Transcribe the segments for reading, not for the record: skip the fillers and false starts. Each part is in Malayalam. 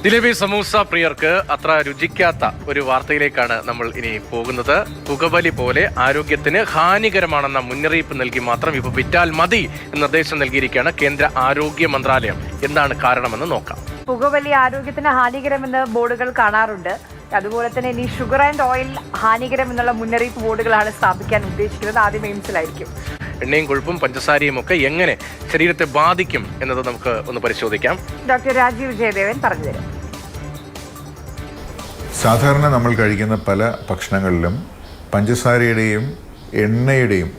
ജിലേബി സമൂസ പ്രിയർക്ക് അത്ര രുചിക്കാത്ത ഒരു വാർത്തയിലേക്കാണ് നമ്മൾ ഇനി പോകുന്നത്. പുകവലി പോലെ ആരോഗ്യത്തിന് ഹാനികരമാണെന്ന മുന്നറിയിപ്പ് നൽകി മാത്രം ഇപ്പോൾ വിറ്റാൽ മതി എന്ന നിർദ്ദേശം നൽകിയിരിക്കുകയാണ് കേന്ദ്ര ആരോഗ്യ മന്ത്രാലയം. എന്താണ് കാരണമെന്ന് നോക്കാം. പുകവലി ആരോഗ്യത്തിന് ഹാനികരമെന്ന് ബോർഡുകൾ കാണാറുണ്ട്. അതുപോലെ തന്നെ ഇനി ഷുഗർ ആൻഡ് ഓയിൽ ഹാനികരം എന്നുള്ള മുന്നറിയിപ്പ് ബോർഡുകളാണ് സ്ഥാപിക്കാൻ ഉദ്ദേശിക്കുന്നത്. ആദ്യം എയിംസിലായിരിക്കും. എണ്ണയും കൊഴുപ്പും പഞ്ചസാരയും ഒക്കെ എങ്ങനെ ശരീരത്തെ ബാധിക്കും എന്നത് നമുക്ക് ഒന്ന് പരിശോധിക്കാം. ഡോക്ടർ രാജീവ് ജയദേവൻ പറഞ്ഞുതരും. സാധാരണ നമ്മൾ കഴിക്കുന്ന പല ഭക്ഷണങ്ങളിലും പഞ്ചസാരയുടെയും എണ്ണയുടെയും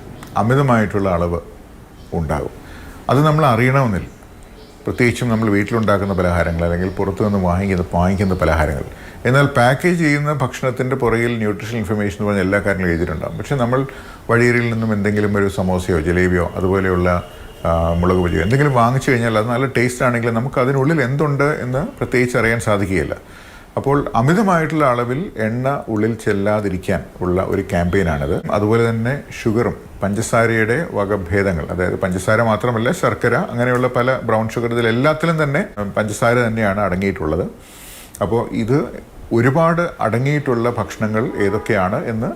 അമിതമായിട്ടുള്ള അളവ് ഉണ്ടാകും. അത് നമ്മൾ അറിയണമെന്നില്ല. പ്രത്യേകിച്ചും നമ്മൾ വീട്ടിലുണ്ടാക്കുന്ന പലഹാരങ്ങൾ അല്ലെങ്കിൽ പുറത്തു നിന്ന് വാങ്ങിക്കുന്ന പലഹാരങ്ങൾ. എന്നാൽ പാക്കേജ് ചെയ്യുന്ന ഭക്ഷണത്തിൻ്റെ പുറകിൽ ന്യൂട്രീഷൻ ഇൻഫർമേഷൻ എന്ന് പറഞ്ഞ എല്ലാ കാര്യങ്ങളും എഴുതിയിട്ടുണ്ടാകും. പക്ഷേ നമ്മൾ വഴിയരിയിൽ നിന്നും എന്തെങ്കിലും ഒരു സമോസയോ ജിലേബിയോ അതുപോലെയുള്ള മുളക് പൊടിയോ എന്തെങ്കിലും വാങ്ങിച്ചു കഴിഞ്ഞാൽ അത് നല്ല ടേസ്റ്റ് ആണെങ്കിലും നമുക്ക് അതിനുള്ളിൽ എന്തുണ്ട് എന്ന് പ്രത്യേകിച്ച് അറിയാൻ സാധിക്കുകയില്ല. അപ്പോൾ അമിതമായിട്ടുള്ള അളവിൽ എണ്ണ ഉള്ളിൽ ചെല്ലാതിരിക്കാൻ ഉള്ള ഒരു ക്യാമ്പയിനാണിത്. അതുപോലെ തന്നെ ഷുഗറും പഞ്ചസാരയുടെ വകഭേദങ്ങൾ, അതായത് പഞ്ചസാര മാത്രമല്ല ശർക്കര, അങ്ങനെയുള്ള പല ബ്രൗൺ ഷുഗർ, ഇതിലെല്ലാത്തിലും തന്നെ പഞ്ചസാര തന്നെയാണ് അടങ്ങിയിട്ടുള്ളത്. അപ്പോൾ ഇത് ഒരുപാട് അടങ്ങിയിട്ടുള്ള ഭക്ഷണങ്ങൾ ഏതൊക്കെയാണ് എന്ന്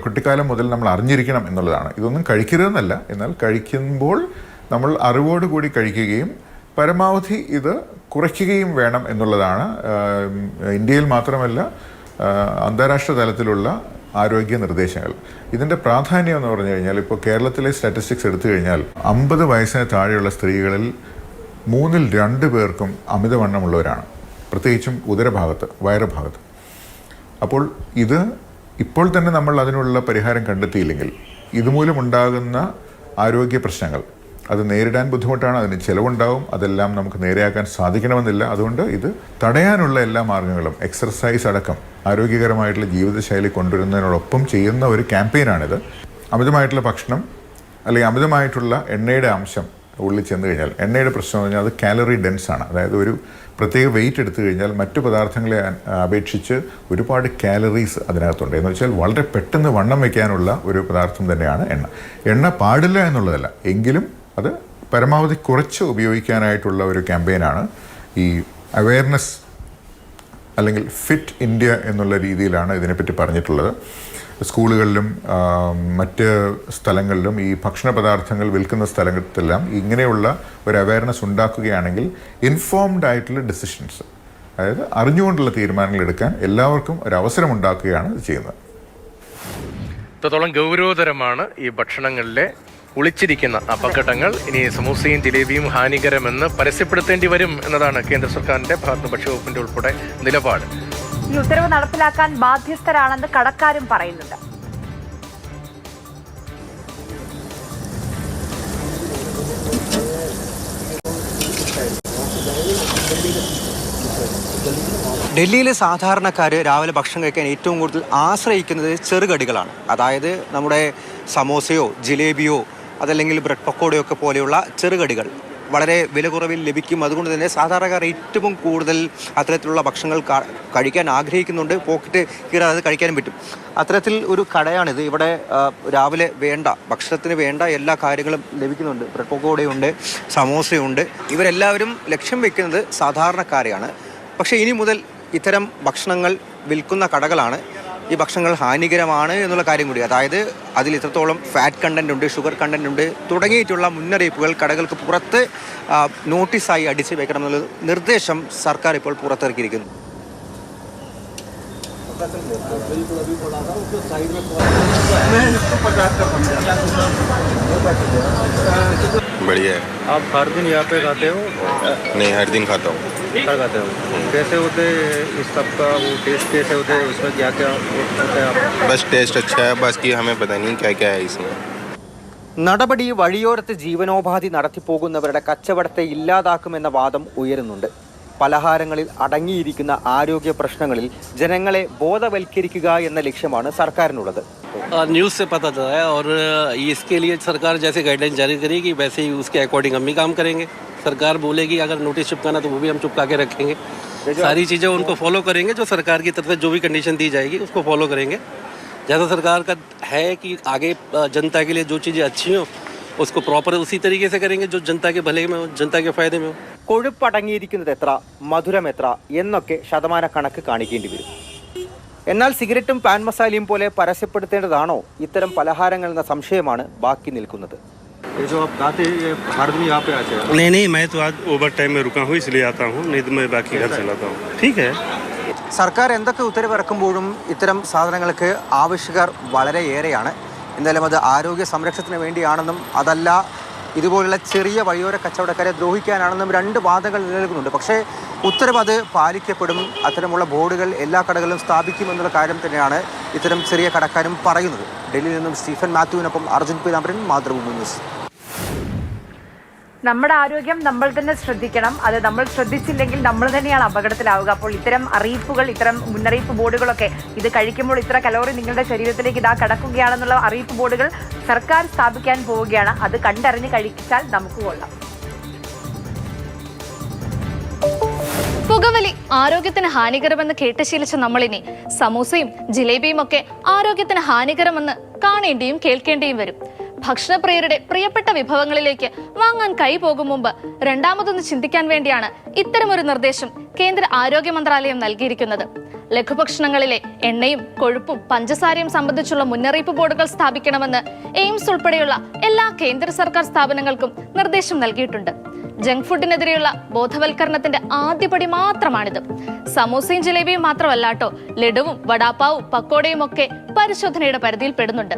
കുട്ടിക്കാലം മുതൽ നമ്മൾ അറിഞ്ഞിരിക്കണം എന്നുള്ളതാണ്. ഇതൊന്നും കഴിക്കരുതെന്നല്ല, എന്നാൽ കഴിക്കുമ്പോൾ നമ്മൾ അറിവോടുകൂടി കഴിക്കുകയും പരമാവധി ഇത് കുറയ്ക്കുകയും വേണം എന്നുള്ളതാണ് ഇന്ത്യയിൽ മാത്രമല്ല അന്താരാഷ്ട്ര തലത്തിലുള്ള ആരോഗ്യ നിർദ്ദേശങ്ങൾ. ഇതിൻ്റെ പ്രാധാന്യം എന്ന് പറഞ്ഞു കഴിഞ്ഞാൽ ഇപ്പോൾ കേരളത്തിലെ സ്റ്റാറ്റിസ്റ്റിക്സ് എടുത്തു കഴിഞ്ഞാൽ 50 വയസ്സിന് താഴെയുള്ള സ്ത്രീകളിൽ 3-ൽ 2 പേർക്കും അമിതവണ്ണമുള്ളവരാണ്, പ്രത്യേകിച്ചും ഉദരഭാഗത്ത്, വയറുഭാഗത്ത്. അപ്പോൾ ഇത് ഇപ്പോൾ തന്നെ നമ്മൾ അതിനുള്ള പരിഹാരം കണ്ടെത്തിയില്ലെങ്കിൽ ഇതുമൂലമുണ്ടാകുന്ന ആരോഗ്യ പ്രശ്നങ്ങൾ അത് നേരിടാൻ ബുദ്ധിമുട്ടാണ്, അതിന് ചിലവുണ്ടാവും. അതെല്ലാം നമുക്ക് നേരെയാക്കാൻ സാധിക്കണമെന്നില്ല. അതുകൊണ്ട് ഇത് തടയാനുള്ള എല്ലാ മാർഗ്ഗങ്ങളും എക്സർസൈസ് അടക്കം ആരോഗ്യകരമായിട്ടുള്ള ജീവിതശൈലി കൊണ്ടുവരുന്നതിനോടൊപ്പം ചെയ്യുന്ന ഒരു ക്യാമ്പയിനാണിത്. അമിതമായിട്ടുള്ള ഭക്ഷണം അല്ലെങ്കിൽ അമിതമായിട്ടുള്ള എണ്ണയുടെ അംശം ഉള്ളിൽ ചെന്ന് കഴിഞ്ഞാൽ, എണ്ണയുടെ പ്രശ്നം എന്ന് പറഞ്ഞാൽ അത് കാലറി ഡെൻസ് ആണ്. അതായത് ഒരു പ്രത്യേക വെയിറ്റ് എടുത്തു കഴിഞ്ഞാൽ മറ്റു പദാർത്ഥങ്ങളെ അപേക്ഷിച്ച് ഒരുപാട് കാലറീസ് അതിനകത്തുണ്ട്. എന്ന് വെച്ചാൽ വളരെ പെട്ടെന്ന് വണ്ണം വയ്ക്കാനുള്ള ഒരു പദാർത്ഥം തന്നെയാണ് എണ്ണ. എണ്ണ പാടില്ല എന്നുള്ളതല്ല, എങ്കിലും അത് പരമാവധി കുറച്ച് ഉപയോഗിക്കാനായിട്ടുള്ള ഒരു ക്യാമ്പയിനാണ്. ഈ അവെയർനെസ് അല്ലെങ്കിൽ ഫിറ്റ് ഇന്ത്യ എന്നുള്ള രീതിയിലാണ് ഇതിനെപ്പറ്റി പറഞ്ഞിട്ടുള്ളത്. സ്കൂളുകളിലും മറ്റ് സ്ഥലങ്ങളിലും ഈ ഭക്ഷണ പദാർത്ഥങ്ങൾ വിൽക്കുന്ന സ്ഥലത്തെല്ലാം ഇങ്ങനെയുള്ള ഒരു അവെയർനെസ് ഉണ്ടാക്കുകയാണെങ്കിൽ ഇൻഫോംഡ് ആയിട്ടുള്ള ഡിസിഷൻസ്, അതായത് അറിഞ്ഞുകൊണ്ടുള്ള തീരുമാനങ്ങൾ എടുക്കാൻ എല്ലാവർക്കും ഒരു അവസരം ഉണ്ടാക്കുകയാണ് ഇത് ചെയ്യുന്നത്. ഇത്രത്തോളം ഗൗരവതരമാണ് ഈ ഭക്ഷണങ്ങളിലെ ഒളിച്ചിരിക്കുന്ന അപകടങ്ങൾ. ഇനി സമൂസയും ജിലേബിയും ഹാനികരമെന്ന് പരസ്യപ്പെടുത്തേണ്ടി വരും എന്നതാണ് കേന്ദ്ര സർക്കാരിന്റെ ഭാഗത്ത് ഭക്ഷ്യവകുപ്പിന്റെ ഉൾപ്പെടെ നിലപാട്. ഈ ഉത്തരവ് നടപ്പിലാക്കാൻ ബാധ്യസ്ഥരാണെന്ന് കടക്കാരും പറയുന്നുണ്ട്. ഡൽഹിയിലെ സാധാരണക്കാർ രാവിലെ ഭക്ഷണം കഴിക്കാൻ ഏറ്റവും കൂടുതൽ ആശ്രയിക്കുന്നത് ചെറുകടികളാണ്. അതായത് നമ്മുടെ സമോസയോ ജിലേബിയോ അതല്ലെങ്കിൽ ബ്രെഡ് പക്കോടയോ ഒക്കെ പോലെയുള്ള ചെറുകടികൾ വളരെ വില കുറവിൽ ലഭിക്കും. അതുകൊണ്ട് തന്നെ സാധാരണക്കാർ ഏറ്റവും കൂടുതൽ അത്തരത്തിലുള്ള ഭക്ഷണങ്ങൾ കഴിക്കാൻ ആഗ്രഹിക്കുന്നുണ്ട്. പോക്കറ്റ് കീറാതെ കഴിക്കാനും പറ്റും. അത്തരത്തിൽ ഒരു കടയാണിത്. ഇവിടെ രാവിലെ ഭക്ഷണത്തിന് വേണ്ട എല്ലാ കാര്യങ്ങളും ലഭിക്കുന്നുണ്ട്. ബ്രെഡ് പക്കോടയുണ്ട്, സമോസയുണ്ട്. ഇവരെല്ലാവരും ലക്ഷ്യം വെക്കുന്നത് സാധാരണക്കാരെയാണ്. പക്ഷേ ഇനി മുതൽ ഇത്തരം ഭക്ഷണങ്ങൾ വിൽക്കുന്ന കടകളാണ് ഈ ഭക്ഷണങ്ങൾ ഹാനികരമാണ് എന്നുള്ള കാര്യം കൂടി, അതായത് അതിൽ ഇത്രത്തോളം ഫാറ്റ് കണ്ടന്റ് ഉണ്ട്, ഷുഗർ കണ്ടന്റ് ഉണ്ട് തുടങ്ങിയിട്ടുള്ള മുന്നറിയിപ്പുകൾ കടകൾക്ക് പുറത്ത് നോട്ടീസായി അടിച്ചു വെക്കണമെന്നുള്ള നിർദ്ദേശം സർക്കാർ ഇപ്പോൾ പുറത്തിറക്കിയിരിക്കുന്നു. बढ़िया है। आप हर दिन यहाँ पे खाते हो? नहीं, हर दिन खाता हूँ। हर खाते हो? कैसे होते इस सब का वो टेस्ट कैसे होते हैं, उसमें क्या क्या होता है? बस टेस्ट अच्छा है, बस कि हमें पता नहीं क्या क्या है इसमें. നടപടി വഴിയോരത്ത് ജീവനോപാധി നടത്തിപ്പോകുന്നവരുടെ കച്ചവടത്തെ ഇല്ലാതാക്കുമെന്ന വാദം ഉയരുന്നുണ്ട്. പലഹാരങ്ങളിൽ അടങ്ങിയിരിക്കുന്ന ആരോഗ്യ പ്രശ്നങ്ങളിൽ ജനങ്ങളെ ബോധവൽക്കരിക്കുക എന്ന ലക്ഷ്യമാണ് സർക്കാരിനുള്ളത്. न्यूज़ से पता चला है और इसके लिए सरकार जैसे गाइडलाइन जारी करेगी वैसे ही उसके अकॉर्डिंग हम भी काम करेंगे. सरकार बोलेगी अगर नोटिस चिपकाना तो वो भी हम चिपका के रखेंगे. सारी चीज़ें उनको फॉलो करेंगे. जो सरकार की तरफ से जो भी कंडीशन दी जाएगी उसको फॉलो करेंगे. जैसा सरकार का है कि आगे जनता के लिए जो चीज़ें अच्छी हों उसको प्रॉपर उसी तरीके से करेंगे जो जनता के भले में हो, जनता के फ़ायदे में हो. കൊഴുപ്പടങ്ങിയിരിക്കുന്നത് എത്ര, മധുരം എത്ര എന്നൊക്കെ ശതമാന കണക്ക് കാണിക്കേണ്ടി വരും. എന്നാൽ സിഗരറ്റും പാൻ മസാലയും പോലെ പരസ്യപ്പെടുത്തേണ്ടതാണോ ഇത്തരം പലഹാരങ്ങൾ എന്ന സംശയമാണ് ബാക്കി നിൽക്കുന്നത്. ये जो आप खाते हैं ये हर दिन यहाँ पे आते हैं? नहीं, मैं तो आज ओवर टाइम में रुका हूँ इसलिए आता हूँ, नहीं तो मैं बाकी घर चलाता हूँ. ठीक है. സർക്കാർ എന്തൊക്കെ ഉത്തരവിറക്കുമ്പോഴും ഇത്തരം സാധനങ്ങൾക്ക് ആവശ്യക്കാർ വളരെയേറെയാണ്. എന്തായാലും അത് ആരോഗ്യ സംരക്ഷണത്തിന് വേണ്ടിയാണെന്നും അതല്ല ഇതുപോലുള്ള ചെറിയ വഴിയോര കച്ചവടക്കാരെ ദ്രോഹിക്കാനാണെന്നും രണ്ട് വാദങ്ങൾ നിലനിൽക്കുന്നുണ്ട്. പക്ഷേ ഉത്തരവ് അത് പാലിക്കപ്പെടും, അത്തരമുള്ള ബോർഡുകൾ എല്ലാ കടകളിലും സ്ഥാപിക്കുമെന്നുള്ള കാര്യം തന്നെയാണ് ഇത്തരം ചെറിയ കടക്കാരും പറയുന്നത്. ഡൽഹിയിൽ നിന്നും സ്റ്റീഫൻ മാത്യുവിനൊപ്പം അർജുൻ പീതാംബരൻ, മാതൃഭൂമി ന്യൂസ്. നമ്മുടെ ആരോഗ്യം നമ്മൾ തന്നെ ശ്രദ്ധിക്കണം. അത് നമ്മൾ ശ്രദ്ധിച്ചില്ലെങ്കിൽ നമ്മൾ തന്നെയാണ് അപകടത്തിലാവുക. അപ്പോൾ ഇത്തരം അറിയിപ്പുകൾ, ഇത്തരം മുന്നറിയിപ്പ് ബോർഡുകളൊക്കെ, ഇത് കഴിക്കുമ്പോൾ ഇത്ര കലോറി നിങ്ങളുടെ ശരീരത്തിലേക്ക് ഇതാ കടക്കുകയാണെന്നുള്ള അറിയിപ്പ് ബോർഡുകൾ സർക്കാർ സ്ഥാപിക്കാൻ പോവുകയാണ്. അത് കണ്ടറിഞ്ഞ് കഴിച്ചാൽ നമുക്ക് കൊള്ളാം. പുകവലി ആരോഗ്യത്തിന് ഹാനികരമെന്ന് കേട്ട് ശീലിച്ച നമ്മളിനി സമൂസയും ജിലേബിയും ഒക്കെ ആരോഗ്യത്തിന് ഹാനികരമെന്ന് കാണേണ്ടിയും കേൾക്കേണ്ടിയും വരും. ഭക്ഷണപ്രിയരുടെ പ്രിയപ്പെട്ട വിഭവങ്ങളിലേക്ക് വാങ്ങാൻ കൈ പോകും മുമ്പ് രണ്ടാമതൊന്ന് ചിന്തിക്കാൻ വേണ്ടിയാണ് ഇത്തരമൊരു നിർദ്ദേശം കേന്ദ്ര ആരോഗ്യ മന്ത്രാലയം നൽകിയിരിക്കുന്നത്. ലഘുഭക്ഷണങ്ങളിലെ എണ്ണയും കൊഴുപ്പും പഞ്ചസാരയും സംബന്ധിച്ചുള്ള മുന്നറിയിപ്പ് ബോർഡുകൾ സ്ഥാപിക്കണമെന്ന് എയിംസ് ഉൾപ്പെടെയുള്ള എല്ലാ കേന്ദ്ര സർക്കാർ സ്ഥാപനങ്ങൾക്കും നിർദ്ദേശം നൽകിയിട്ടുണ്ട്. ജങ്ക് ഫുഡിനെതിരെയുള്ള ബോധവൽക്കരണത്തിന്റെ ആദ്യപടി മാത്രമാണിത്. സമൂസയും ജിലേബിയും മാത്രമല്ലാട്ടോ, ലഡുവും വടാപ്പാവും പക്കോടയും ഒക്കെ പരിശോധനയുടെ പരിധിയിൽ പെടുന്നുണ്ട്.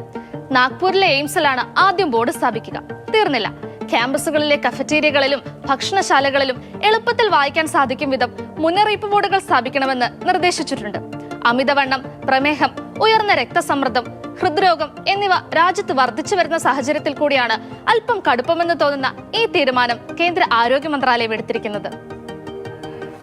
നാഗ്പൂരിലെ എയിംസിലാണ് ആദ്യം ബോർഡ് സ്ഥാപിക്കുക. തീർന്നില്ല, ക്യാമ്പസുകളിലെ കഫറ്റീരിയകളിലും ഭക്ഷണശാലകളിലും എളുപ്പത്തിൽ വായിക്കാൻ സാധിക്കും വിധം മുന്നറിയിപ്പ് ബോർഡുകൾ സ്ഥാപിക്കണമെന്ന് നിർദ്ദേശിച്ചിട്ടുണ്ട്. അമിതവണ്ണം, പ്രമേഹം, ഉയർന്ന രക്തസമ്മർദ്ദം, ഹൃദ്രോഗം എന്നിവ രാജ്യത്ത് വർദ്ധിച്ചു വരുന്ന സാഹചര്യത്തിൽ കൂടിയാണ് അല്പം കടുപ്പമെന്ന് തോന്നുന്ന ഈ തീരുമാനം കേന്ദ്ര ആരോഗ്യ മന്ത്രാലയം എടുത്തിരിക്കുന്നത്.